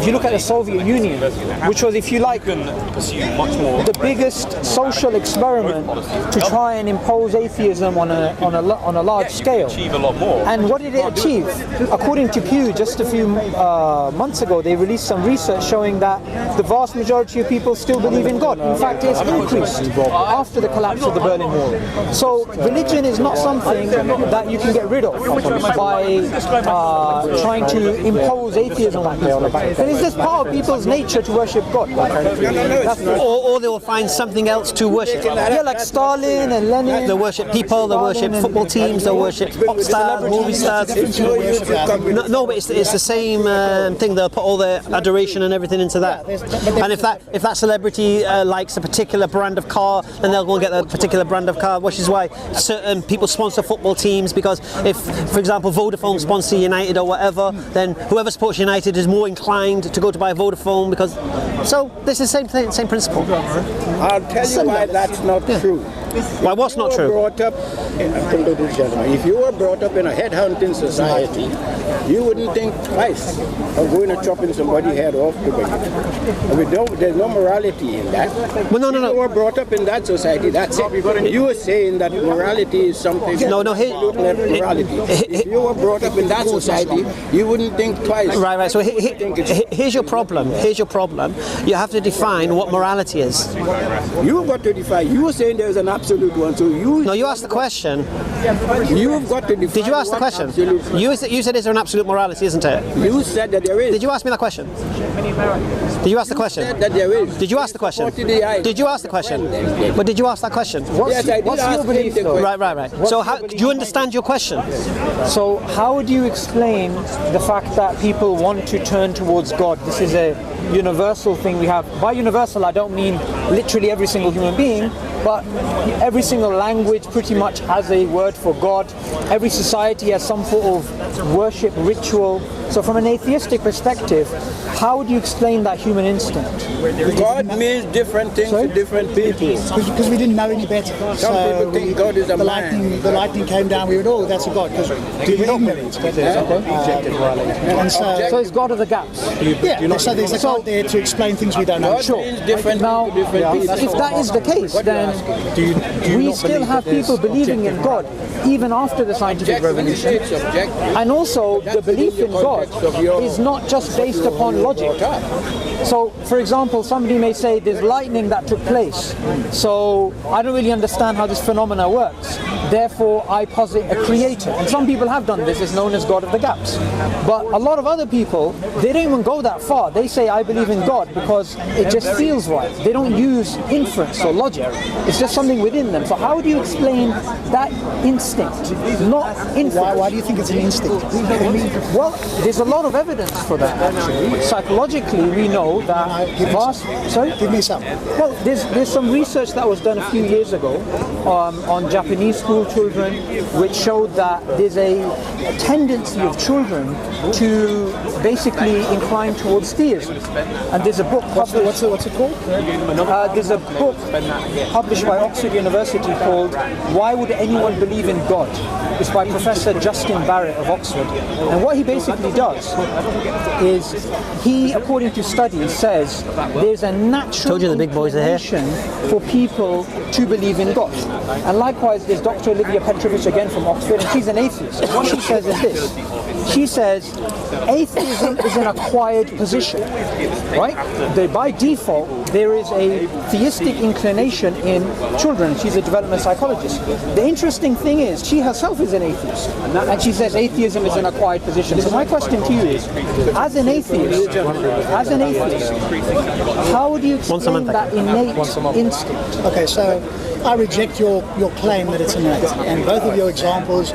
if you look at the Soviet Union, which was, if you like, the biggest social experiment to try and impose atheism on a large scale. And what did it achieve? According to Pew, just a few months ago, they released some research showing that the vast majority of people still believe in God. In fact, it's increased after the collapse of the Berlin Wall. So religion is not something that you can get rid of by trying to impose atheism on people. But it's just part of people's nature to worship God. Or they will find something else to worship. Yeah, like Stalin and Lenin. They worship people, they worship football teams, they worship pop stars, movie stars. No, but it's the same thing. They'll put all their adoration and everything into that. And if that celebrity likes a particular brand of car, then they'll go and get that particular brand of car, which is why certain people sponsor football teams, because if, for example, Vodafone sponsor United or whatever, then whoever supports United is more inclined to go to buy Vodafone, because so this is the same thing, same principle. I'll tell you why that's not true. Why what's not true? If you were brought up in a headhunting society, you wouldn't think twice of going and chopping somebody's head off to begin. There's no morality in that. Well, no. If you were brought up in that society, that's it. You were saying that morality is something. No. Morality. If you were brought up in that society, you wouldn't think twice. Right. So here's your problem. You have to define what morality is. You've got to define. You were saying there's an absolute one, so you. No, you asked the question. You've got to define. Did you ask the question? You said is there an absolute morality, isn't it? You said that there is. Did you ask me that question? Did you ask the question? Said that there is. Did you ask the question? Did you ask the question? But did you ask that question? Yes, I did. What's your belief, though? Right. So do you understand your question? So how do you explain the fact that people want to turn towards God? This is a universal thing we have. By universal, I don't mean literally every single human being, but every single language pretty much has a word for God. Every society has some sort of worship ritual. So from an atheistic perspective, how would you explain that human instinct? God means different things to different people. Because we didn't know any better. Some people think God is a man. The lightning came down, we went, oh, that's a God. Because we didn't know it. So it's God of the gaps. Yeah, so there's a God there to explain things we don't know. God means different now, people, different people. if that is the case, then we still have people believing in God even after the scientific revolution. And also, the belief in God is not just based upon logic. So, for example, somebody may say there's lightning that took place, so I don't really understand how this phenomena works. Therefore, I posit a creator. And some people have done this, it's known as God of the gaps. But a lot of other people, they don't even go that far. They say, I believe in God because it just feels right. They don't use inference or logic. It's just something within them. So how do you explain that instinct, not inference? Why do you think it's an instinct? Well, there's a lot of evidence for that, actually. Psychologically, we know that Give me some. Well, there's some research that was done a few years ago on Japanese school children, which showed that there's a tendency of children to basically incline towards theism. And there's a book published. What's it called? There's a book published by Oxford University called "Why Would Anyone Believe in God?" It's by Professor Justin Barrett of Oxford. And what he basically does is he, according to studies, says there's a natural inclination for people to believe in God. And likewise, there's Dr. Olivia Petrovich again from Oxford, and she's an atheist. And what she says is this. She says atheism is an acquired position, right? By default, there is a theistic inclination in children. She's a development psychologist. The interesting thing is, she herself is an atheist, and she says atheism is an acquired position. So my question to you is, as an atheist, how do you explain that innate instinct? Okay, so I reject your claim that it's innate, and both of your examples,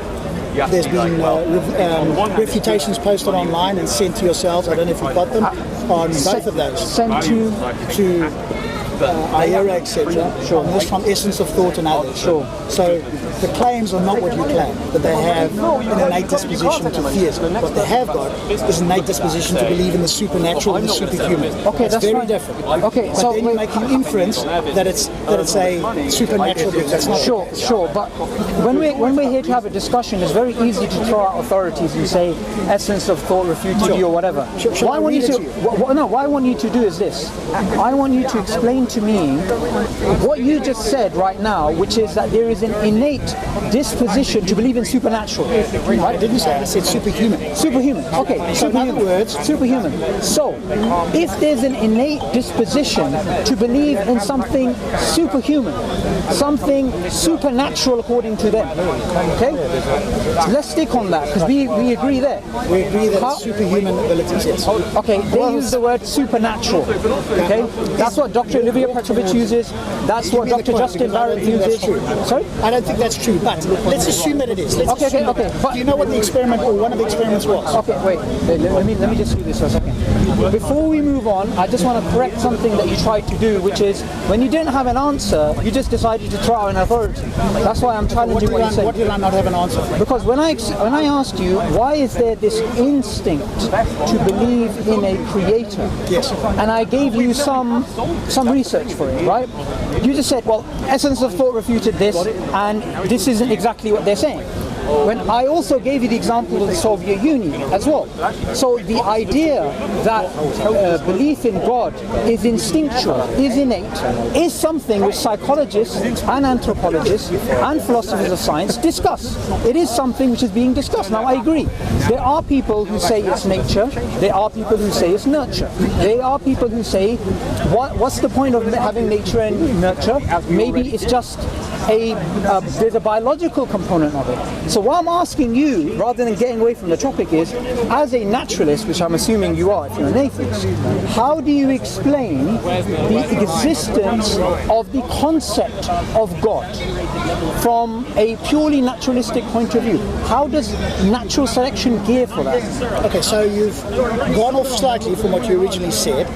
there's been refutations posted online and sent to yourselves. I don't know if you've got them on both of those. Sent to IERA, etc. Sure. And this from Essence of Thought and others. Sure. So the claims are not what you claim, that they have an innate disposition to theism. What they have got is an innate disposition to believe in the supernatural and the superhuman. Okay, that's very fine. different. Okay, but so then you're making inference that it's a supernatural being. That's not sure, but when we're here to have a discussion, it's very easy to throw out authorities and say essence of thought refuted you or whatever. Why I want you to do is this. I want you to explain to me what you just said right now, which is that there is an innate disposition to believe in supernatural. Right? I didn't say that. I said superhuman. Superhuman. Okay. So in other words, superhuman. So, if there's an innate disposition to believe in something superhuman, something supernatural according to them, okay? Let's stick on that because we agree there. We agree that it's superhuman abilities, yes. Okay, they use the word supernatural, okay? That's what Dr. Olivia Petrovich uses. That's what Dr. Justin Barrett uses. Sorry? I don't think that's true, but let's assume that it is. Okay. But do you know what the experiment or one of the experiments was? Okay, wait. Let me just do this for a second. Before we move on, I just want to correct something that you tried to do, which is when you didn't have an answer, you just decided to throw out an authority. That's why I'm challenging what you said. What did I not have an answer for? Because when I asked you, why is there this instinct to believe in a creator? Yes. And I gave you some research for it, right? You just said, well, essence of thought refuted this, and this isn't exactly what they're saying. When I also gave you the example of the Soviet Union as well. So the idea that belief in God is instinctual, is innate, is something which psychologists and anthropologists and philosophers of science discuss. It is something which is being discussed. Now I agree. There are people who say it's nature. There are people who say it's nurture. There are people who say, what's the point of having nature and nurture? Maybe it's just there's a biological component of it. So what I'm asking you, rather than getting away from the topic, is, as a naturalist, which I'm assuming you are if you're an atheist, how do you explain the existence of the concept of God from a purely naturalistic point of view? How does natural selection gear for that? Okay, so you've gone off slightly from what you originally said.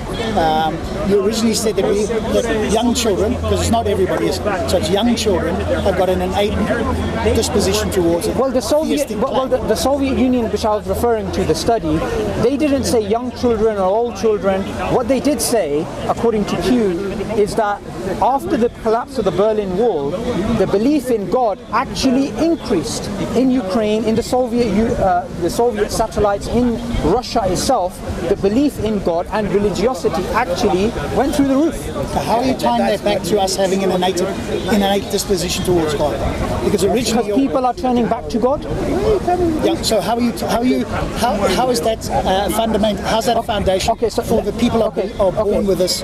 You originally said that young children, because it's not everybody, so it's young children, have got an innate disposition towards it. Well, the Soviet Union, which I was referring to, the study, they didn't say young children or old children. What they did say, according to Pew, is that after the collapse of the Berlin Wall, the belief in God actually increased in Ukraine, in the Soviet satellites, in Russia itself. The belief in God and religiosity actually went through the roof. So how are you tying that back to us having an innate disposition towards God? Because originally people are turning back to God. Yeah. So how is that fundamental? How's that a foundation for the people are born with this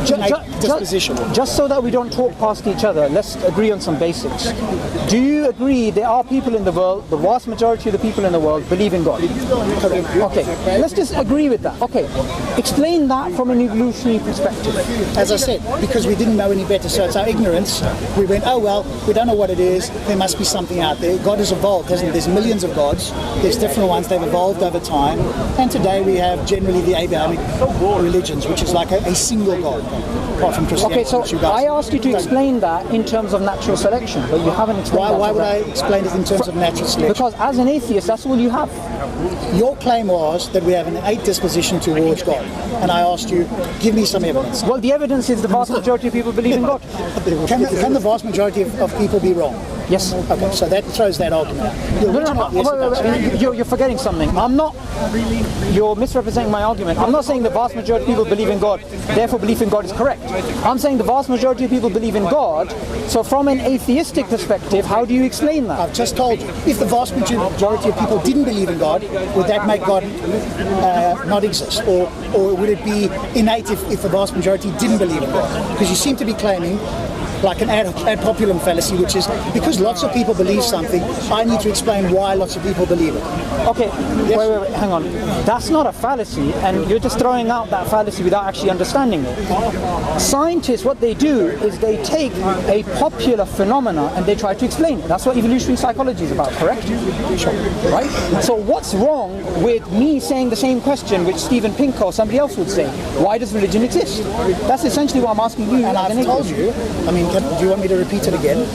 innate disposition? Just so that we don't talk past each other, let's agree on some basics. Do you agree there are people in the world, the vast majority of the people in the world believe in God? Correct. Okay, let's just agree with that. Okay, explain that from an evolutionary perspective. As I said, because we didn't know any better, so it's our ignorance. We went, oh well, we don't know what it is. There must be something out there. God has evolved, hasn't it? There's millions of gods. There's different ones. They've evolved over time. And today we have generally the Abrahamic religions, which is like a single God, apart from Christianity. Okay, so I asked you to explain that in terms of natural selection, but you haven't explained that. Why would I explain it in terms of natural selection? Because as an atheist, that's all you have. Your claim was that we have an innate disposition towards God. And I asked you, give me some evidence. Well, the evidence is the vast majority of people believe in God. Can the vast majority of people be wrong? Yes. Okay, so that throws that argument out. You're forgetting something. You're misrepresenting my argument. I'm not saying the vast majority of people believe in God, therefore belief in God is correct. I'm saying the vast majority of people believe in God, so from an atheistic perspective, how do you explain that? I've just told you, if the vast majority of people didn't believe in God, would that make God not exist? Or would it be innate if the vast majority didn't believe in God? Because you seem to be claiming like an ad populum fallacy, which is because lots of people believe something, I need to explain why lots of people believe it. Okay, yes. wait, hang on. That's not a fallacy, and you're just throwing out that fallacy without actually understanding it. Scientists, what they do is they take a popular phenomena and they try to explain it. That's what evolutionary psychology is about, correct? Sure. Right? So what's wrong with me saying the same question which Stephen Pinker or somebody else would say? Why does religion exist? That's essentially what I'm asking you. And I've told you, I mean, do you want me to repeat it again?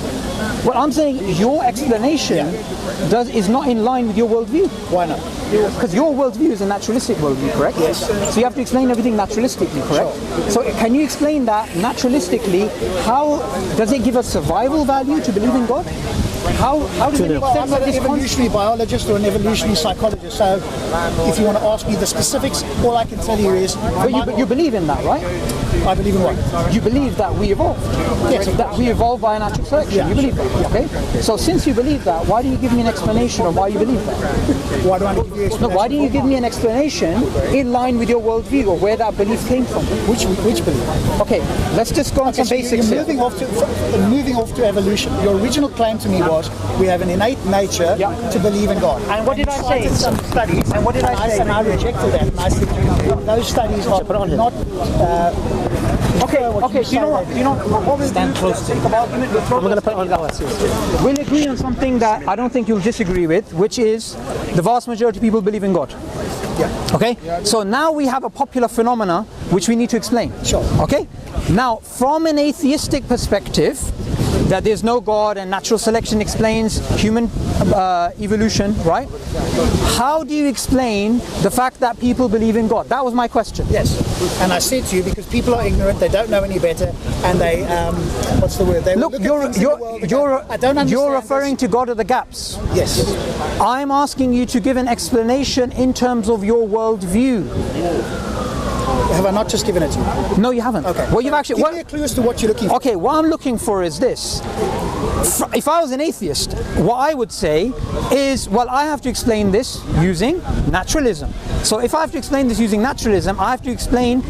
Well, I'm saying your explanation is not in line with your worldview. Why not? Because your worldview is a naturalistic worldview, correct? Yes. So you have to explain everything naturalistically, correct? Sure. So can you explain that naturalistically? How does it give a survival value to believe in God? How do you Well, I'm not an evolutionary biologist or an evolutionary psychologist, so if you want to ask me the specifics, all I can tell you is... But you believe in that, right? I believe in what? You believe that we evolved. Yes. That we evolved by natural selection. Yeah. You believe that, okay? So since you believe that, why do you give me an explanation of why you believe that? Why do I need to give you an explanation? No, why do you give me an explanation in line with your worldview or where that belief came from? Which belief? Okay, let's just go on some So basics you're here. moving off to evolution. Your original claim to me was we have an innate nature to believe in God. And what did I say? Cited some studies, And what did I say? And I rejected that. And I said those studies are not. Okay. You know what we'll Stand do? close to Think about it. I'm going to put it on now. We'll agree on something that I don't think you'll disagree with, which is the vast majority of people believe in God. Yeah. Okay? So now we have a popular phenomena which we need to explain. Sure. Okay? Now, from an atheistic perspective, that there's no God and natural selection explains human evolution, right? How do you explain the fact that people believe in God? That was my question. Yes. And I said to you because people are ignorant, they don't know any better, and they what's the word? They Look, look at things in the world and go, I don't understand you're referring this. to God of the gaps. Yes. I'm asking you to give an explanation in terms of your worldview. Have I not just given it to you? No, you haven't. Okay. Well, you've actually. Give me a clue as to what you're looking for. Okay, what I'm looking for is this. If I was an atheist, what I would say is, well, I have to explain this using naturalism. So if I have to explain this using naturalism, I have to explain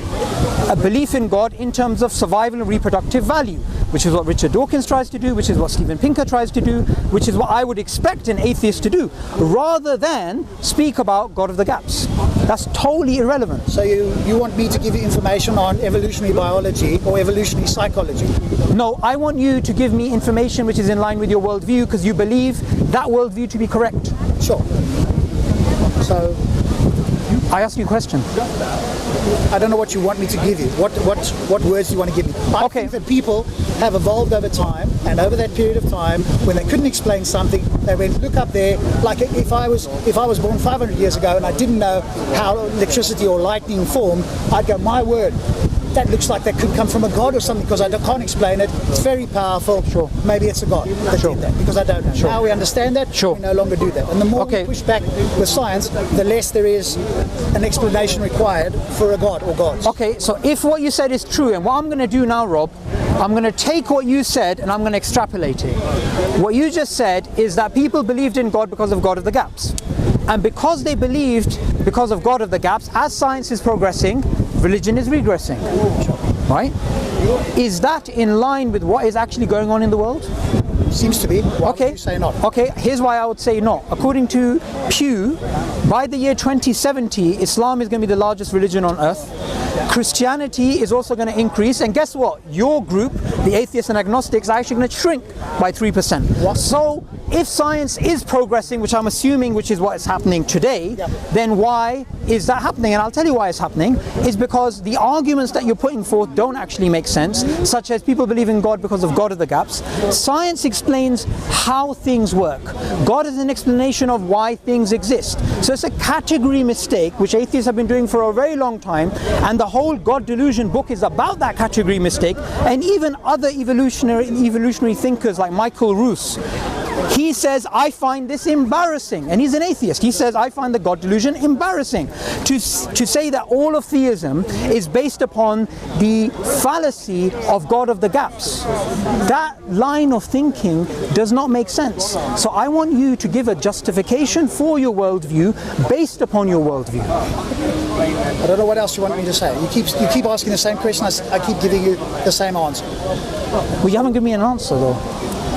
a belief in God in terms of survival and reproductive value, which is what Richard Dawkins tries to do, which is what Steven Pinker tries to do, which is what I would expect an atheist to do, rather than speak about God of the gaps. That's totally irrelevant. So you want me to give you information on evolutionary biology or evolutionary psychology? No, I want you to give me information which is in line with your worldview because you believe that worldview to be correct. Sure. So I asked you a question. I don't know what you want me to give you. What words do you want to give me? I think that people have evolved over time, and over that period of time, when they couldn't explain something, they went look up there. Like if I was born 500 years ago and I didn't know how electricity or lightning formed, I'd go, my word, that looks like that could come from a god or something because I can't explain it. It's very powerful. Sure. Maybe it's a god that did that because I don't know. Sure. Now we understand that. Sure. We no longer do that. And the more we push back with science, the less there is an explanation required for a god or gods. Okay, so if what you said is true, and what I'm going to do now, Rob, I'm going to take what you said and I'm going to extrapolate it. What you just said is that people believed in God because of God of the gaps. And because they believed because of God of the gaps, as science is progressing, religion is regressing. Right? Is that in line with what is actually going on in the world? Seems to be. Why would you say not? Okay, here's why I would say not. According to Pew, by the year 2070, Islam is going to be the largest religion on earth. Christianity is also going to increase, and guess what? Your group, the atheists and agnostics, are actually going to shrink by 3%. What? So, if science is progressing, which I'm assuming which is what is happening today, then why is that happening? And I'll tell you why it's happening. Is because the arguments that you're putting forth don't actually make sense, such as people believe in God because of God of the gaps. Science explains how things work. God is an explanation of why things exist. So it's a category mistake, which atheists have been doing for a very long time, and the whole God delusion book is about that category mistake. And even other evolutionary thinkers like Michael Roos, he says, I find this embarrassing, and he's an atheist. He says, I find the God delusion embarrassing. To say that all of theism is based upon the fallacy of God of the gaps, that line of thinking does not make sense. So I want you to give a justification for your worldview based upon your worldview. I don't know what else you want me to say. You keep asking the same question. I keep giving you the same answer. Well, you haven't given me an answer though.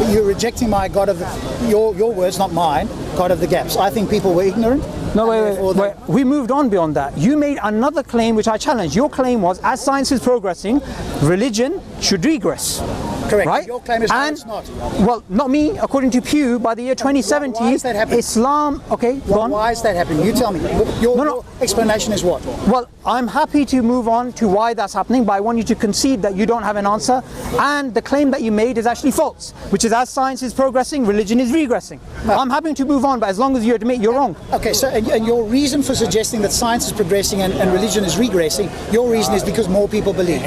You're rejecting my God of your words, not mine. God of the gaps. I think people were ignorant. No, wait. We moved on beyond that. You made another claim which I challenged. Your claim was, as science is progressing, religion should regress. Correct. Right? Your claim is no, it's not. Well, not me. According to Pew, by the year 2070, why is that happening? Islam. Okay, go on. Why is that happening? You tell me. Your explanation is what? Well, I'm happy to move on to why that's happening, but I want you to concede that you don't have an answer, and the claim that you made is actually false, which is as science is progressing, religion is regressing. No. I'm happy to move on, but as long as you admit you're wrong. Okay, so and your reason for suggesting that science is progressing and religion is regressing, your reason is because more people believe.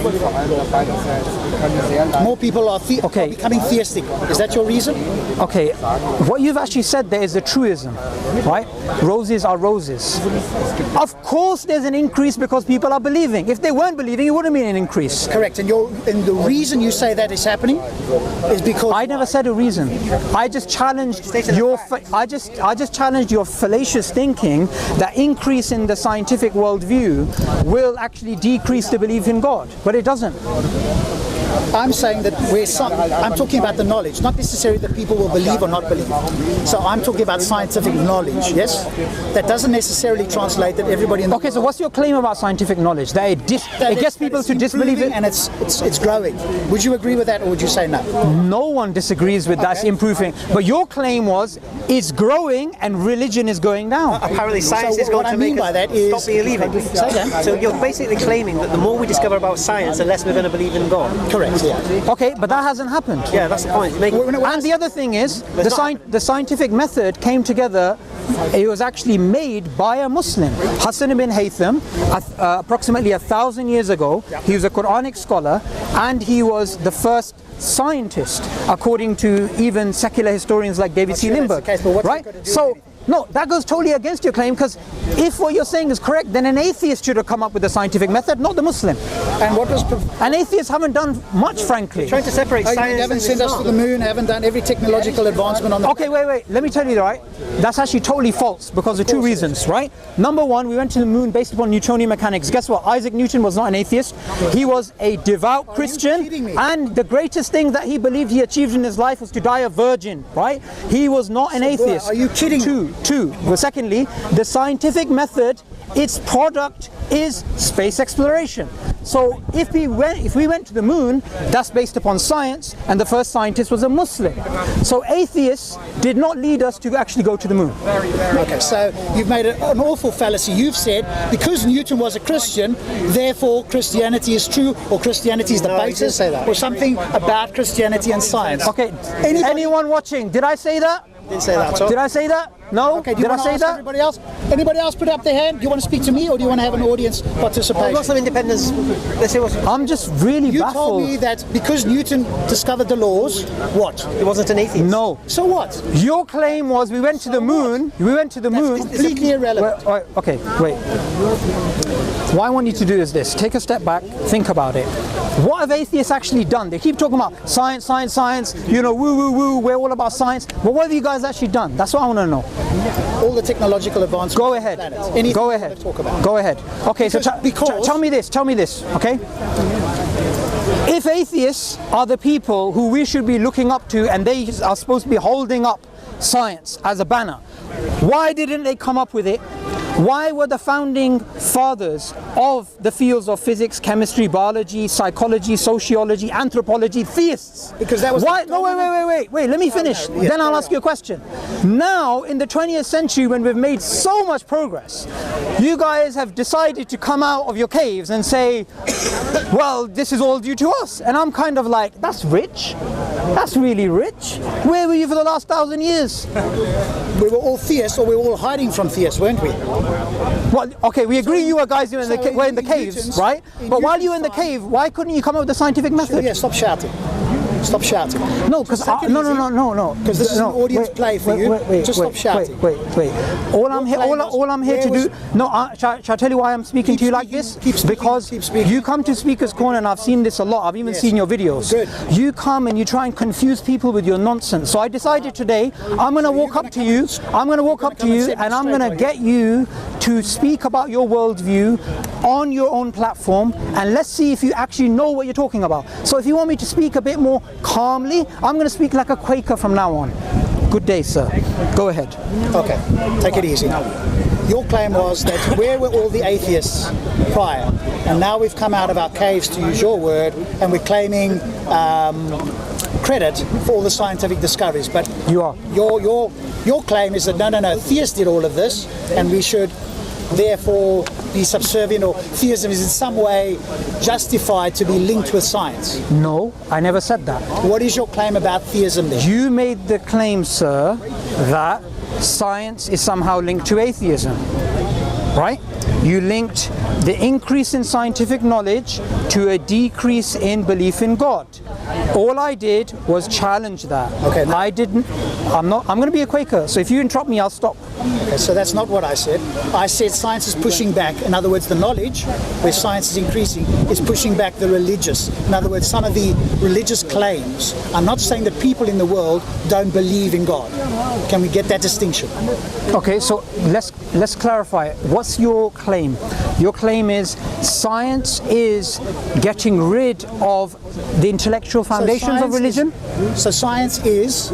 More people people are becoming theistic. Is that your reason? Okay, what you've actually said there is a truism, right? Roses are roses. Of course there's an increase because people are believing. If they weren't believing, it wouldn't be an increase. Correct, and the reason you say that is happening is because I never said a reason. I just challenged I just challenged your fallacious thinking that increase in the scientific worldview will actually decrease the belief in God, but it doesn't. I'm saying that I'm talking about the knowledge, not necessarily that people will believe or not believe. So I'm talking about scientific knowledge, yes? That doesn't necessarily translate that everybody in the Okay, so what's your claim about scientific knowledge? That it gets people to disbelieve it? And it's growing. Would you agree with that, or would you say no? No one disagrees with that's improving. But your claim was it's growing and religion is going down. Apparently science is going to make us stop believing. So you're basically claiming that the more we discover about science, the less we're going to believe in God. Correct, yeah. Okay, but that hasn't happened. Yeah, that's the point. And the other thing is, the scientific method came together. It was actually made by a Muslim, Hassan ibn Haytham, approximately 1,000 years ago. He was a Quranic scholar, and he was the first scientist, according to even secular historians like David C. Lindbergh. Right? So, no, that goes totally against your claim, because if what you're saying is correct, then an atheist should have come up with the scientific method, not the Muslim. And what was... And atheists haven't done much, frankly. Trying to separate science. You haven't sent us to the moon, haven't done every technological advancement on the... Okay, wait. Let me tell you, right? That's actually totally false because of two reasons, right? Number one, we went to the moon based upon Newtonian mechanics. Guess what? Isaac Newton was not an atheist. He was a devout Christian. And the greatest thing that he believed he achieved in his life was to die a virgin, right? He was not an atheist. Are you kidding me? Two. Well, secondly, the scientific method, its product is space exploration. So if we went to the moon, that's based upon science, and the first scientist was a Muslim. So atheists did not lead us to actually go to the moon. Okay, so you've made an awful fallacy. You've said because Newton was a Christian, therefore Christianity is true, or Christianity is the basis, or something about Christianity and science. Okay, anyone watching, did I say that? Didn't say that. So. Did I say that? No? Okay, did I say that? Everybody else? Anybody else put up their hand? Do you want to speak to me, or do you want to have an audience participation? Muslim independence. Let's see what. I'm just really baffled. You baffled. told me that because Newton discovered the laws, what? He wasn't an atheist. No. So what? Your claim was we went to the moon. We went to the moon. Completely irrelevant. Okay, wait. What I want you to do is this. Take a step back. Think about it. What have atheists actually done? They keep talking about science, science, science. You know, woo, woo, woo. We're all about science. But what have you guys actually done? That's what I want to know. All the technological advancements. Go ahead. Go ahead. Go ahead. Okay, so tell me this. Okay? If atheists are the people who we should be looking up to, and they are supposed to be holding up science as a banner, why didn't they come up with it? Why were the founding fathers of the fields of physics, chemistry, biology, psychology, sociology, anthropology theists? Because that was... Why? No, wait, let me finish. Then I'll ask you a question. Now, in the 20th century, when we've made so much progress, you guys have decided to come out of your caves and say, well, this is all due to us. And I'm kind of like, that's rich. That's really rich. Where were you for the last 1,000 years? We were all theists, or we were all hiding from theists, weren't we? Well, okay, we agree you guys were in the caves, right? But while you were in the cave, why couldn't you come up with a scientific method? Yeah, stop shouting. Stop shouting. No, because no. Because this is an audience play for you. Just stop shouting. Wait. All I'm here to do. No, shall I tell you why I'm speaking to you like this? Because you come to Speaker's Corner, and I've seen this a lot. I've even seen your videos. Good. You come and you try and confuse people with your nonsense. So I decided today I'm going to walk up to you. I'm going to walk up to you, and I'm going to get you to speak about your worldview on your own platform, and let's see if you actually know what you're talking about. So if you want me to speak a bit more calmly, I'm going to speak like a Quaker from now on. Good day, sir. Go ahead. Okay, take it easy. Your claim was that where were all the atheists prior? And now we've come out of our caves, to use your word, and we're claiming credit for all the scientific discoveries. But you are. Your claim is that no, theists did all of this, and we should therefore be subservient, or theism is in some way justified to be linked with science. No, I never said that. What is your claim about theism then? You made the claim, sir, that science is somehow linked to atheism, right? You linked the increase in scientific knowledge to a decrease in belief in God. All I did was challenge that. Okay, now- I'm going to be a Quaker, so if you interrupt me, I'll stop. Okay, so that's not what I said. I said science is pushing back. In other words, the knowledge, where science is increasing, is pushing back the religious. In other words, some of the religious claims. I'm not saying that people in the world don't believe in God. Can we get that distinction? Okay, so let's clarify. What's your claim? Your claim is science is getting rid of the intellectual foundations of religion? So science is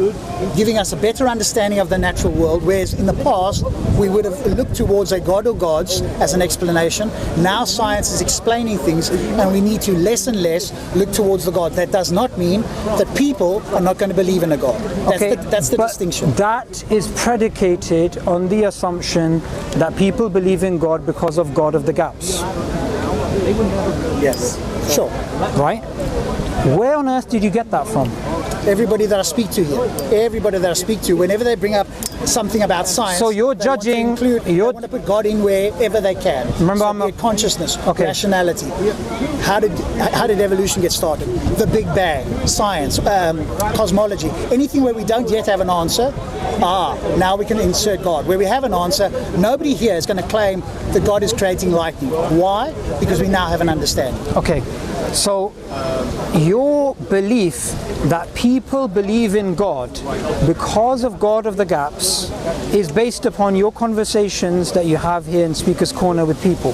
giving us a better understanding of the natural world, whereas in the past we would have looked towards a god or gods as an explanation. Now science is explaining things, and we need to less and less look towards the God. That does not mean that people are not going to believe in a God. That's the but distinction. That is predicated on the assumption that people believe in God because of God of the gaps. Yes, sure. Right? Where on earth did you get that from? Everybody that I speak to here, everybody that I speak to, whenever they bring up something about science, So you're they judging- want to include, they want to put God in wherever they can. Remember, so I'm not- be it consciousness, Okay. rationality. How did evolution get started? The Big Bang, science, cosmology, anything where we don't yet have an answer. Now we can insert God. Where we have an answer, nobody here is going to claim that God is creating lightning. Why? Because we now have an understanding. Okay, so your belief that people believe in God because of God of the gaps is based upon your conversations that you have here in Speaker's Corner with people.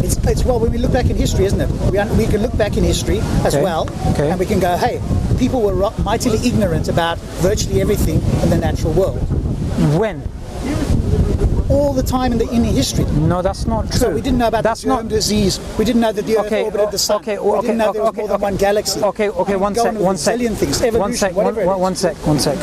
It's well, when we look back in history, isn't it? We can look back in history as Okay. well, Okay. and we can go, hey, people were mightily ignorant about virtually everything in the natural world. When? All the time in history. No, that's not true. So we didn't know about that's the germ disease. We didn't know that the Earth orbited the Sun. We didn't know there was more than one galaxy. Okay, one Go on sec, with one a sec. zillion things, evolution, whatever it is. One sec.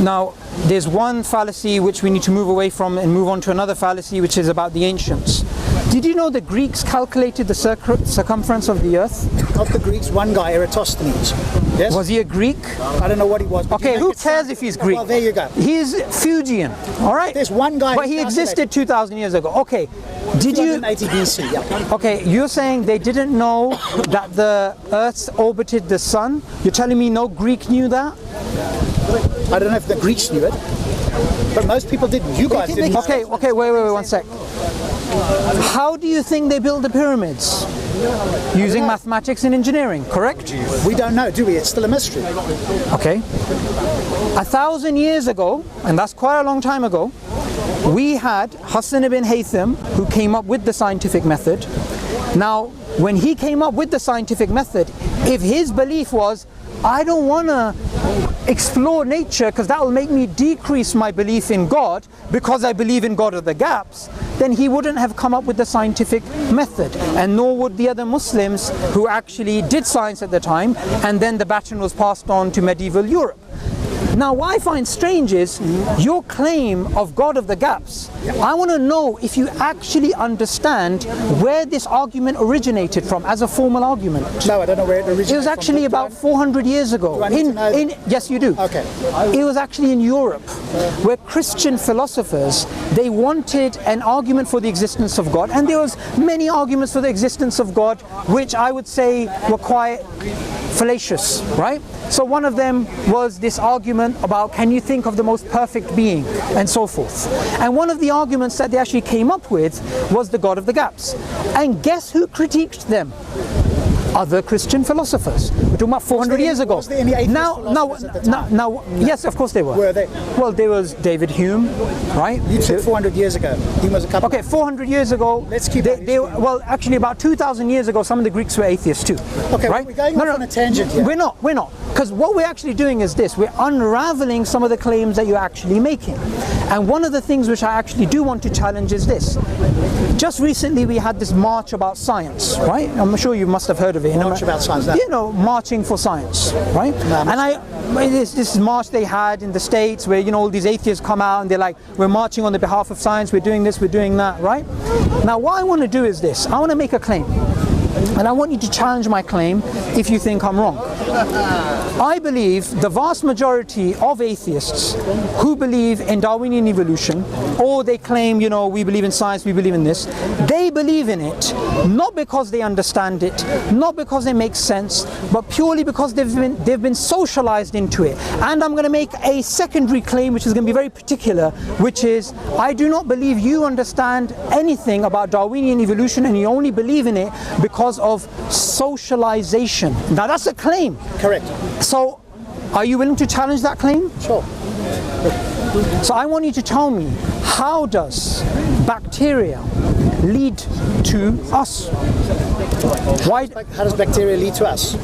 Now, there's one fallacy which we need to move away from and move on to another fallacy, which is about the ancients. Did you know the Greeks calculated the circumference of the Earth? Not the Greeks, one guy, Eratosthenes. Yes? Was he a Greek? I don't know what he was. but Okay, you who make it cares sound- if he's Greek? Well, there you go. He's Fuegian, all right? There's one guy But who he calculated- existed 2,000 years ago. Okay, did you... 280 BC, yeah. Okay, you're saying they didn't know that the Earth orbited the Sun? You're telling me no Greek knew that? I don't know if the Greeks knew it, but most people didn't. You guys didn't. Okay, wait, one sec. How do you think they built the pyramids? Using mathematics and engineering, correct? We don't know, do we? It's still a mystery. Okay. 1,000 years ago, and that's quite a long time ago, we had Hassan ibn Haytham, who came up with the scientific method. Now, when he came up with the scientific method, if his belief was, I don't want to explore nature because that will make me decrease my belief in God because I believe in God of the gaps, then he wouldn't have come up with the scientific method, and nor would the other Muslims who actually did science at the time, and then the baton was passed on to medieval Europe. Now, what I find strange is your claim of God of the gaps. I want to know if you actually understand where this argument originated from as a formal argument. No, I don't know where it originated. It was actually about 400 years ago. Do I need to know? Yes, you do. Okay. It was actually in Europe, where Christian philosophers, they wanted an argument for the existence of God, and there was many arguments for the existence of God, which I would say were quite fallacious, right? So one of them was this argument about, can you think of the most perfect being, and so forth. And one of the arguments that they actually came up with was the God of the gaps. And guess who critiqued them? Other Christian philosophers. We're talking about 400 years ago. Was there any atheist philosophers at the time? Now, yes, of course they were. Were they? Well, there was David Hume, right? You said 400 years ago. He was a couple. Okay, 400 years ago. Let's keep they, on they, well, actually, about 2,000 years ago, some of the Greeks were atheists too. Okay, right? we're going off on a tangent here. We're not. Because what we're actually doing is this: we're unraveling some of the claims that you're actually making. And one of the things which I actually do want to challenge is this. Just recently, we had this march about science, right? I'm sure you must have heard of it. March about science, no. You know, marching for science, right? No, and this march they had in the States where, you know, all these atheists come out and they're like, we're marching on the behalf of science, we're doing this, we're doing that, right? Now, what I want to do is this. I want to make a claim. and I want you to challenge my claim if you think I'm wrong. I believe the vast majority of atheists who believe in Darwinian evolution, or they claim, you know, we believe in science, we believe in this, they believe in it not because they understand it, not because it makes sense, but purely because they've been socialized into it. And I'm going to make a secondary claim which is going to be very particular, which is I do not believe you understand anything about Darwinian evolution and you only believe in it because of socialization. Now that's a claim. Correct. So are you willing to challenge that claim? Sure. So I want you to tell me, how does bacteria lead to us? Why? How does bacteria lead to us?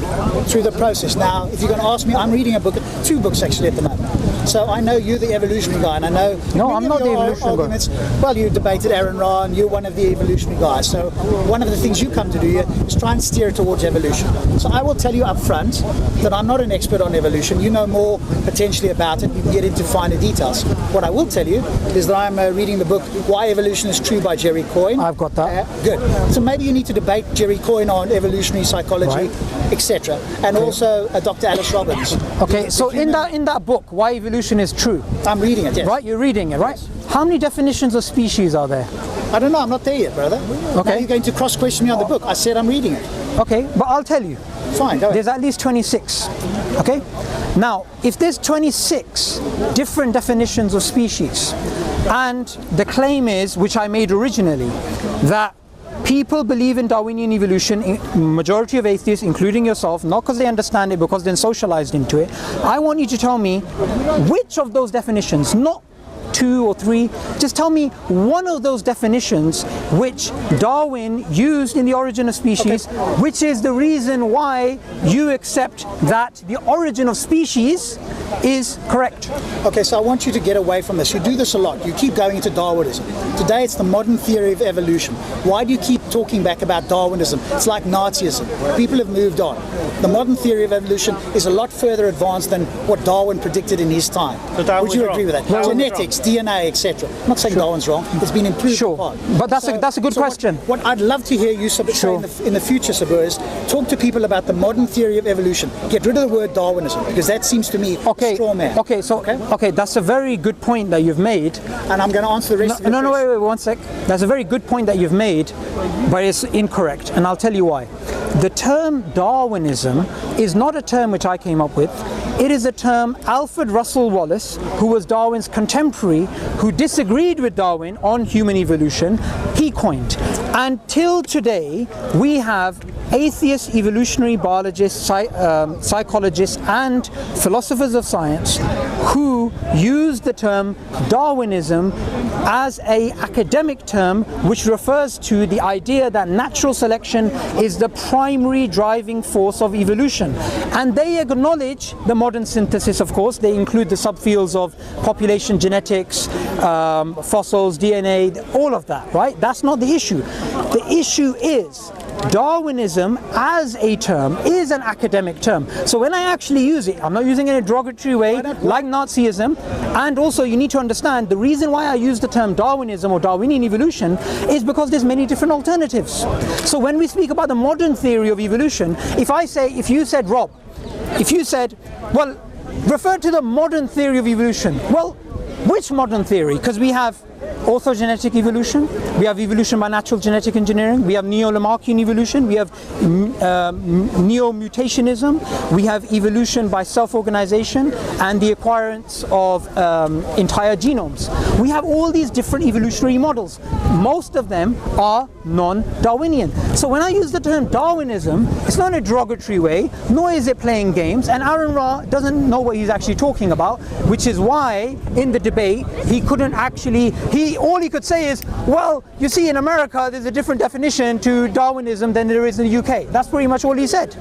Through the process. Now, if you're going to ask me, I'm reading a book, 2 books actually at the moment. So I know you're the evolutionary guy, and I know... No, I'm not the evolutionary guy. Well, you debated Aaron Ra, and you're one of the evolutionary guys. So one of the things you come to do here is try and steer towards evolution. So I will tell you up front that I'm not an expert on evolution. You know more potentially about it. You can get into finer details. What I will tell you is that I'm reading the book Why Evolution is True by Jerry Coyne. I've got that. Good. So maybe you need to debate Jerry Coyne on evolutionary psychology, etc. And also Dr. Alice Robbins. Okay, so in that book, Why Evolution is True. I'm reading it, yes. Right, you're reading it, right? Yes. How many definitions of species are there? I don't know, I'm not there yet, brother. Okay. Now you're going to cross-question me on the book. I said I'm reading it. Okay, but I'll tell you. Fine, go ahead. There's at least 26. Okay? Now, if there's 26 different definitions of species, and the claim is, which I made originally, that people believe in Darwinian evolution, majority of atheists, including yourself, not because they understand it, because they're socialized into it. I want you to tell me which of those definitions, not 2 or 3, just tell me one of those definitions which Darwin used in The Origin of Species, which is the reason why you accept that the origin of species is correct. Okay, so I want you to get away from this. You do this a lot. You keep going into Darwinism. Today it's the modern theory of evolution. Why do you keep talking back about Darwinism? It's like Nazism. People have moved on. The modern theory of evolution is a lot further advanced than what Darwin predicted in his time. So would you agree with that? Genetics, DNA, etc. I'm not saying Darwin's wrong. It's been improved. Sure, but that's a good question. What I'd love to hear you say in the future, Subboor, is talk to people about the modern theory of evolution. Get rid of the word Darwinism, because that seems to me a straw man. Okay, that's a very good point that you've made. And I'm going to answer the rest of it. No, wait, 1 sec. That's a very good point that you've made, but it's incorrect, and I'll tell you why. The term Darwinism is not a term which I came up with. It is a term Alfred Russel Wallace, who was Darwin's contemporary, who disagreed with Darwin on human evolution, he coined. And till today, we have atheist evolutionary biologists, psychologists, and philosophers of science who use the term Darwinism as an academic term which refers to the idea that natural selection is the primary driving force of evolution. And they acknowledge the modern synthesis, of course. They include the subfields of population genetics, fossils, DNA, all of that, right? That's not the issue. The issue is Darwinism as a term is an academic term. So when I actually use it, I'm not using it in a derogatory way like Nazism. And also you need to understand the reason why I use the term Darwinism or Darwinian evolution is because there's many different alternatives. So when we speak about the modern theory of evolution, if you said, Rob, if you said, well, refer to the modern theory of evolution. Well, which modern theory? Because we have orthogenetic evolution, we have evolution by natural genetic engineering, we have neo-Lamarckian evolution, we have neo-mutationism, we have evolution by self-organization and the acquirance of entire genomes. We have all these different evolutionary models. Most of them are non-Darwinian. So when I use the term Darwinism, it's not in a derogatory way, nor is it playing games, and Aaron Ra doesn't know what he's actually talking about, which is why in the debate he couldn't actually, all he could say is, well, you see in America there's a different definition to Darwinism than there is in the UK. That's pretty much all he said.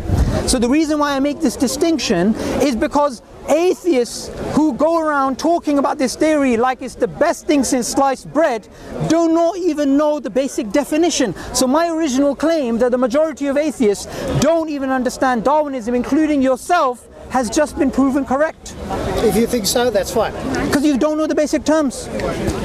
So the reason why I make this distinction is because atheists who go around talking about this theory like it's the best thing since sliced bread do not even know the basic definition. So my original claim that the majority of atheists don't even understand Darwinism, including yourself, has just been proven correct. If you think so, that's fine. Because you don't know the basic terms.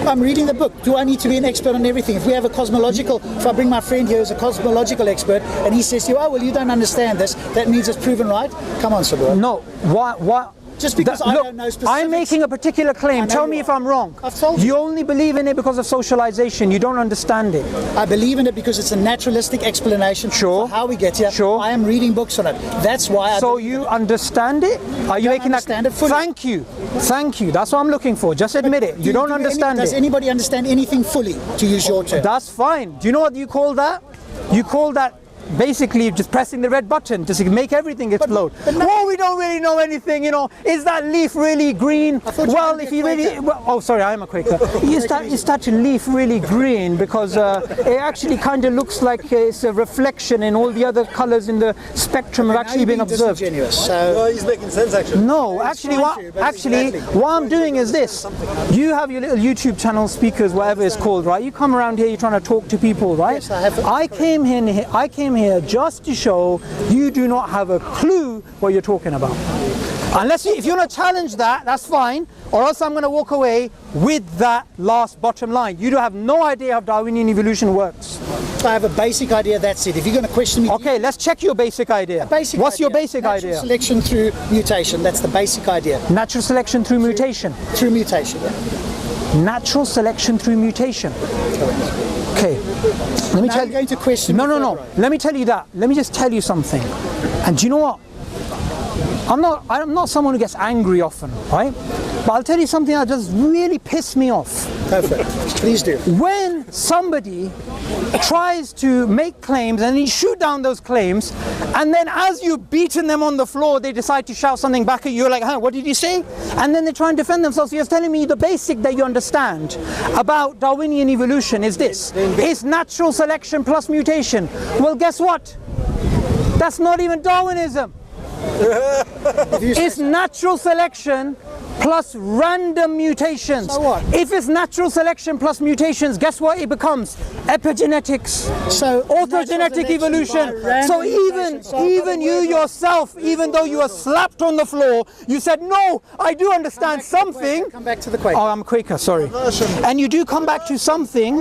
I'm reading the book. Do I need to be an expert on everything? If we have if I bring my friend here who's a cosmological expert, and he says to you, oh, well, you don't understand this, that means it's proven right? Come on, Subboor. No, why? Just because I don't know specifics. I'm making a particular claim. Tell me if I'm wrong. I've told you. You only believe in it because of socialization. You don't understand it. I believe in it because it's a naturalistic explanation for how we get here. Sure. I am reading books on it. That's why So you understand it? Are you making that? Understand it fully. Thank you. Thank you. That's what I'm looking for. Just admit it. You don't understand it. Does anybody understand anything fully, to use your term? That's fine. Do you know what you call that? You call that basically just pressing the red button to make everything explode. Oh, we don't really know anything, Is that leaf really green? Well, if you really... oh, sorry, I am a Quaker. Is that leaf really green? Because it actually kind of looks like it's a reflection in all the other colours in the spectrum have actually been observed. So he's making sense, actually. No, actually, what I'm doing is this. You have your little YouTube channel, speakers, whatever it's called, right? You come around here, you're trying to talk to people, right? Yes, I have. I came here just to show you do not have a clue what you're talking about. Unless if you want to challenge that, that's fine, or else I'm going to walk away with that last bottom line. You don't have no idea how Darwinian evolution works. I have a basic idea, that's it. If you're going to question me... Okay, let's check your basic idea. What's your basic idea? Natural selection through mutation, that's the basic idea. Natural selection through mutation. Through mutation, yeah. Natural selection through mutation. Okay, let me tell you. Going to question. No. Let me tell you that. Let me just tell you something. And do you know what? I'm not someone who gets angry often, right? But I'll tell you something that just really pissed me off. Perfect. Please do. When somebody tries to make claims and you shoot down those claims, and then as you've beaten them on the floor, they decide to shout something back at you, like, what did you say? And then they try and defend themselves. You're telling me the basic that you understand about Darwinian evolution is this. It's natural selection plus mutation. Well, guess what? That's not even Darwinism. It's natural selection plus random mutations. So what? If it's natural selection plus mutations, guess what it becomes? Epigenetics. So orthogenetic evolution. So even you yourself, even though you were slapped on the floor, you said, no, I do understand something. Come back to the Quaker. Oh, I'm a Quaker, sorry. And you do come back to something,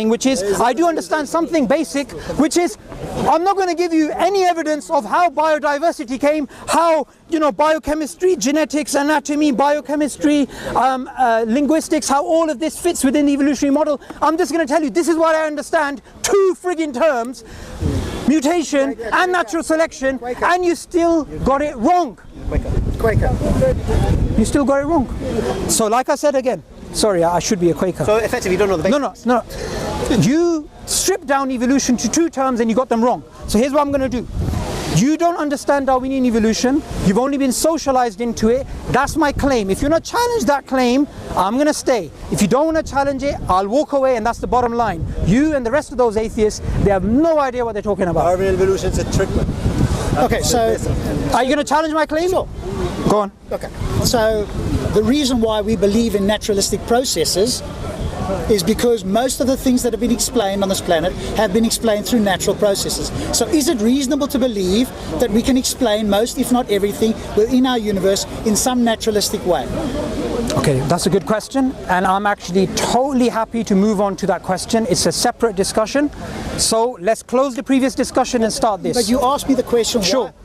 which is, I do understand something basic, which is, I'm not going to give you any evidence of how biodiversity came, how, biochemistry, genetics, anatomy, biochemistry, linguistics, how all of this fits within the evolutionary model. I'm just going to tell you, this is what I understand, 2 friggin' terms, mutation and natural selection, and you still got it wrong. Quaker. You still got it wrong. So like I said again, sorry, I should be a Quaker. So effectively you don't know the basics. No. You stripped down evolution to 2 terms and you got them wrong. So here's what I'm going to do. You don't understand Darwinian evolution. You've only been socialized into it. That's my claim. If you're not challenge that claim, I'm going to stay. If you don't want to challenge it, I'll walk away, and that's the bottom line. You and the rest of those atheists, they have no idea what they're talking about. Darwinian evolution is a trick, man. Okay, so... Are you going to challenge my claim? Sure. Go on. Okay, so the reason why we believe in naturalistic processes is because most of the things that have been explained on this planet have been explained through natural processes. So is it reasonable to believe that we can explain most, if not everything, within our universe in some naturalistic way? Okay, that's a good question, and I'm actually totally happy to move on to that question. It's a separate discussion, so let's close the previous discussion and start this. But you asked me the question,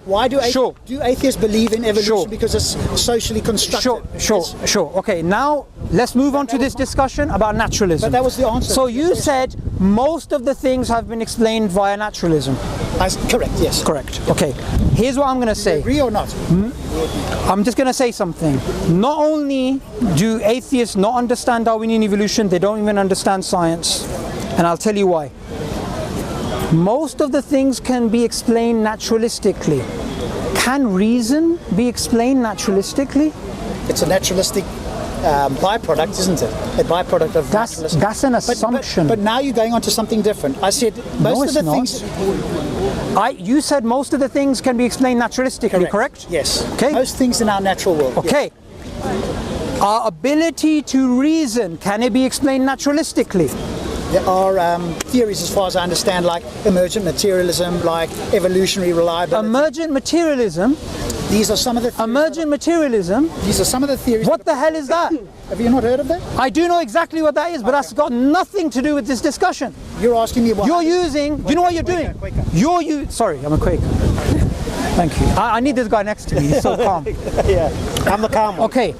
why do atheists believe in evolution? Because it's socially constructed. Sure. Okay, now let's move on to this discussion about naturalism. But that was the answer. So you said most of the things have been explained via naturalism. Correct, yes. Correct. Okay, here's what I'm going to say. Agree or not? I'm just going to say something. Not only do atheists not understand Darwinian evolution, they don't even understand science. And I'll tell you why. Most of the things can be explained naturalistically. Can reason be explained naturalistically? It's a naturalistic byproduct, isn't it? A byproduct of naturalism. That's an assumption. But now you're going on to something different. I said most of the things... You said most of the things can be explained naturalistically, correct? Yes. Okay. Most things in our natural world. Okay. Yes. Our ability to reason, can it be explained naturalistically? There are theories, as far as I understand, like emergent materialism, like evolutionary reliability. Emergent materialism? These are some of the theories. Emergent materialism? These are some of the theories. What the hell is that? Have you not heard of that? I do know exactly what that is, but that's got nothing to do with this discussion. You're asking me what... You're using... You know what you're doing? Quaker. Sorry, I'm a Quaker. Thank you. I need this guy next to me. He's so calm. Yeah, I'm the calm one. Okay.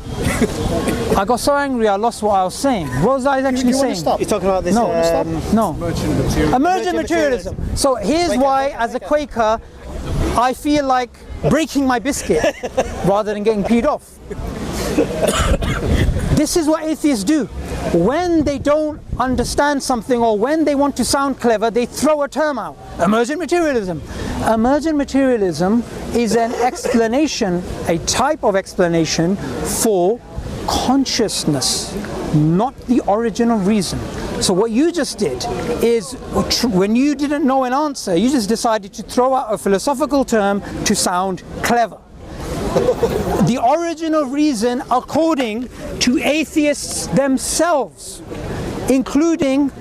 I got so angry I lost what I was saying. What was I actually You want saying? to stop? You're talking about this. No. Emergent materialism. So here's why, as a Quaker, I feel like breaking my biscuit rather than getting peed off. This is what atheists do. When they don't understand something or when they want to sound clever, they throw a term out. Emergent materialism. Emergent materialism is an explanation, a type of explanation for consciousness, not the origin of reason. So what you just did is, when you didn't know an answer, you just decided to throw out a philosophical term to sound clever. The origin of reason, according to atheists themselves, including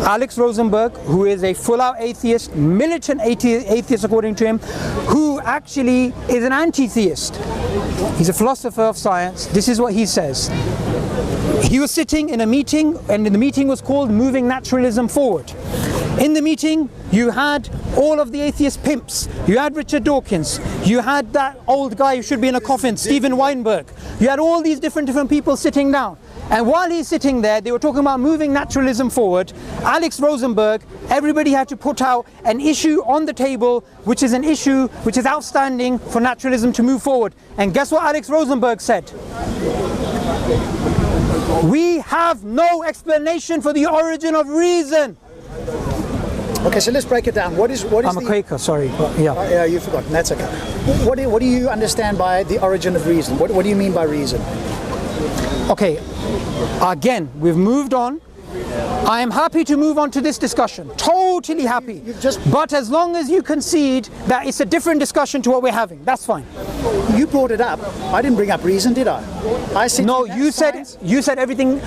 Alex Rosenberg, who is a full-out atheist, militant atheist according to him, who actually is an anti-theist. He's a philosopher of science. This is what he says. He was sitting in a meeting, and the meeting was called Moving Naturalism Forward. In the meeting, you had all of the atheist pimps. You had Richard Dawkins. You had that old guy who should be in a coffin, Steven Weinberg. You had all these different people sitting down. And while he's sitting there, they were talking about moving naturalism forward. Alex Rosenberg, everybody had to put out an issue on the table, which is an issue which is outstanding for naturalism to move forward. And guess what Alex Rosenberg said? We have no explanation for the origin of reason. Okay, so let's break it down. What is I'm a Quaker, sorry. But yeah. Yeah, you've forgotten. That's okay. What do you understand by the origin of reason? What do you mean by reason? Okay, again, we've moved on. I am happy to move on to this discussion. Totally happy. But as long as you concede that it's a different discussion to what we're having, that's fine. You brought it up. I didn't bring up reason, did I? I said no. You said everything.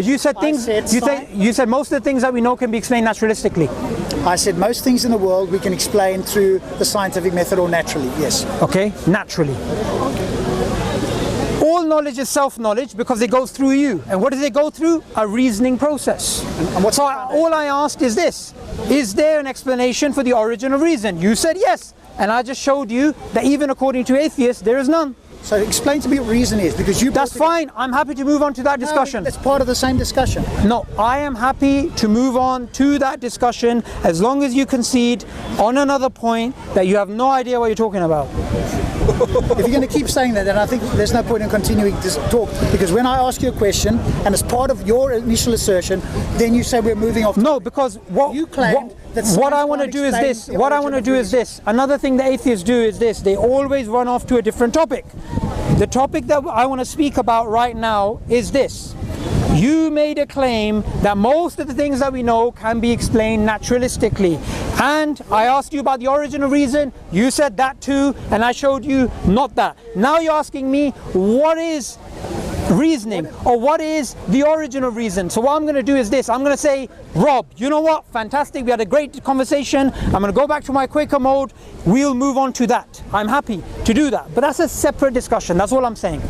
You said things. You said most of the things that we know can be explained naturalistically. I said most things in the world we can explain through the scientific method or naturally. Yes. Okay, naturally. All knowledge is self-knowledge because it goes through you. And what does it go through? A reasoning process. So all I asked is this. Is there an explanation for the origin of reason? You said yes. And I just showed you that even according to atheists, there is none. So explain to me what reason is, because you... That's fine. I'm happy to move on to that discussion. No, it's part of the same discussion. No, I am happy to move on to that discussion as long as you concede on another point that you have no idea what you're talking about. If you're going to keep saying that, then I think there's no point in continuing this talk, because when I ask you a question and as part of your initial assertion, then you say we're moving off. No, because what you claimed what I want to do is this. What I want to do is this. Another thing the atheists do is this. They always run off to a different topic. The topic that I want to speak about right now is this. You made a claim that most of the things that we know can be explained naturalistically. And I asked you about the origin of reason. You said that too, and I showed you not that. Now you're asking me, what is reasoning, or what is the origin of reason? So what I'm going to do is this. I'm going to say, Rob, you know what? Fantastic. We had a great conversation. I'm going to go back to my Quaker mode. We'll move on to that. I'm happy to do that. But that's a separate discussion. That's all I'm saying.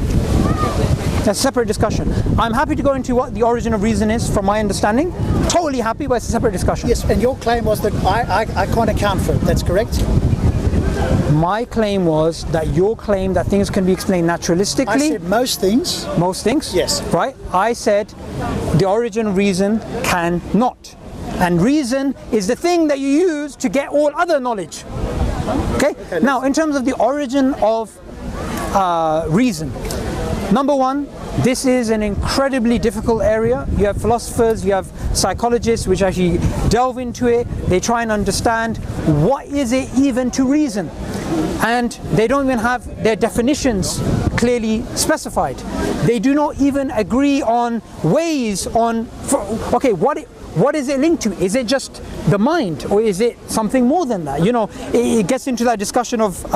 A separate discussion. I'm happy to go into what the origin of reason is from my understanding. Totally happy, but it's a separate discussion. Yes, and your claim was that I can't account for it. That's correct? My claim was that your claim that things can be explained naturalistically. I said most things. Most things? Yes. Right? I said the origin of reason cannot. And reason is the thing that you use to get all other knowledge. Okay? Now, in terms of the origin of reason. Number one, this is an incredibly difficult area. You have philosophers, you have psychologists which actually delve into it. They try and understand what is it even to reason. And they don't even have their definitions clearly specified. They do not even agree on ways on, okay, what is it linked to? Is it just the mind, or is it something more than that? You know, it gets into that discussion of,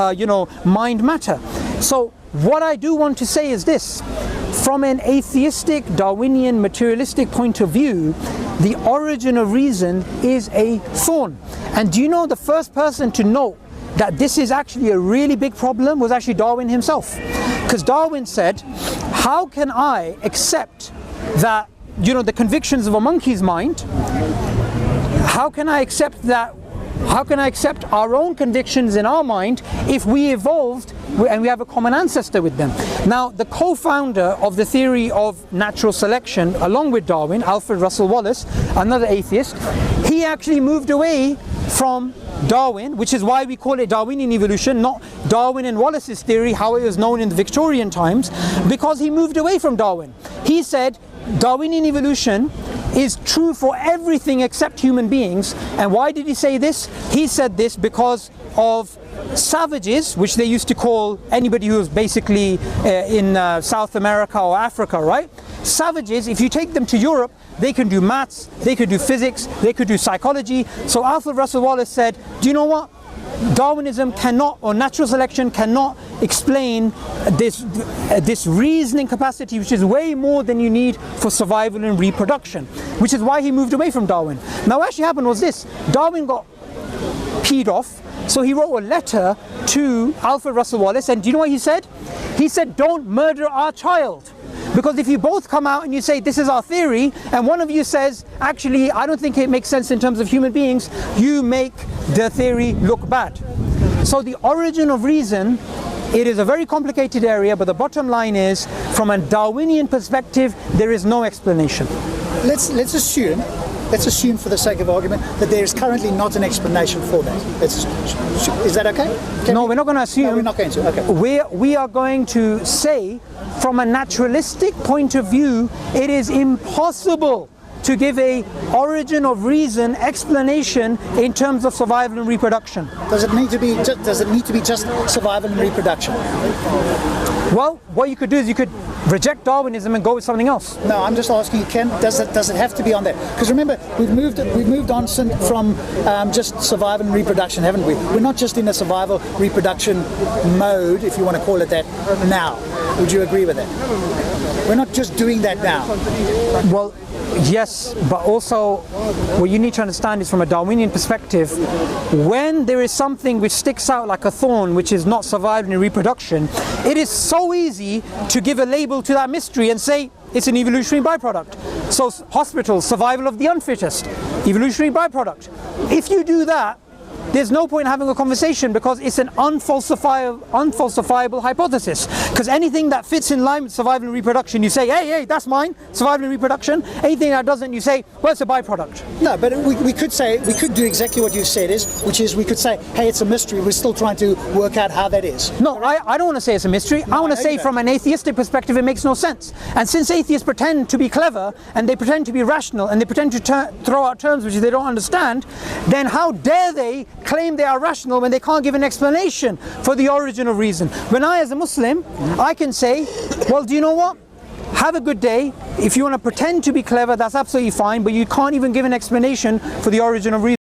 mind matter. So what I do want to say is this. From an atheistic, Darwinian, materialistic point of view, the origin of reason is a thorn. And do you know the first person to note that this is actually a really big problem was actually Darwin himself? Because Darwin said, how can I accept that, you know, the convictions of a monkey's mind? How can I accept that? How can I accept our own convictions in our mind if we evolved and we have a common ancestor with them? Now, the co-founder of the theory of natural selection, along with Darwin, Alfred Russel Wallace, another atheist, he actually moved away from Darwin, which is why we call it Darwinian evolution, not Darwin and Wallace's theory, how it was known in the Victorian times, because he moved away from Darwin. He said Darwinian evolution is true for everything except human beings. And why did he say this? He said this because of savages, which they used to call anybody who was basically in South America or Africa, right? Savages, if you take them to Europe, they can do maths, they could do physics, they could do psychology. So Alfred Russel Wallace said, do you know what? Darwinism cannot, or natural selection cannot explain this reasoning capacity, which is way more than you need for survival and reproduction, which is why he moved away from Darwin. Now what actually happened was this: Darwin got peed off, so he wrote a letter to Alfred Russel Wallace, and do you know what he said? He said, don't murder our child. Because if you both come out and you say this is our theory, and one of you says actually I don't think it makes sense in terms of human beings, you make the theory look bad. So the origin of reason, it is a very complicated area, but the bottom line is, from a Darwinian perspective, there is no explanation. Let's assume for the sake of argument that there is currently not an explanation for that. Is that okay? No, we're not going to assume. No, we're not going to. Okay. We are going to say, from a naturalistic point of view, it is impossible to give a origin of reason explanation in terms of survival and reproduction. Does it need to be just survival and reproduction? Well, what you could do is you could reject Darwinism and go with something else. No, I'm just asking you, does it have to be on that? Because remember, we've moved on from just survival and reproduction, haven't we? We're not just in a survival reproduction mode, if you want to call it that, now. Would you agree with that? We're not just doing that now. Well, yes, but also what you need to understand is, from a Darwinian perspective, when there is something which sticks out like a thorn, which is not survival and reproduction, it is so easy to give a label to that mystery and say it's an evolutionary byproduct. So hospitals, survival of the unfittest, evolutionary byproduct. If you do that, there's no point in having a conversation, because it's an unfalsifiable hypothesis. Because anything that fits in line with survival and reproduction, you say, hey, that's mine, survival and reproduction. Anything that doesn't, you say, well, it's a byproduct. No, but we could do exactly what you said, which is we could say, hey, it's a mystery, we're still trying to work out how that is. No, I don't want to say it's a mystery. I want to say, from an atheistic perspective, it makes no sense. And since atheists pretend to be clever, and they pretend to be rational, and they pretend to throw out terms which they don't understand, then how dare they claim they are rational when they can't give an explanation for the origin of reason? When I, as a Muslim, I can say, well, do you know what? Have a good day. If you want to pretend to be clever, that's absolutely fine, but you can't even give an explanation for the origin of reason.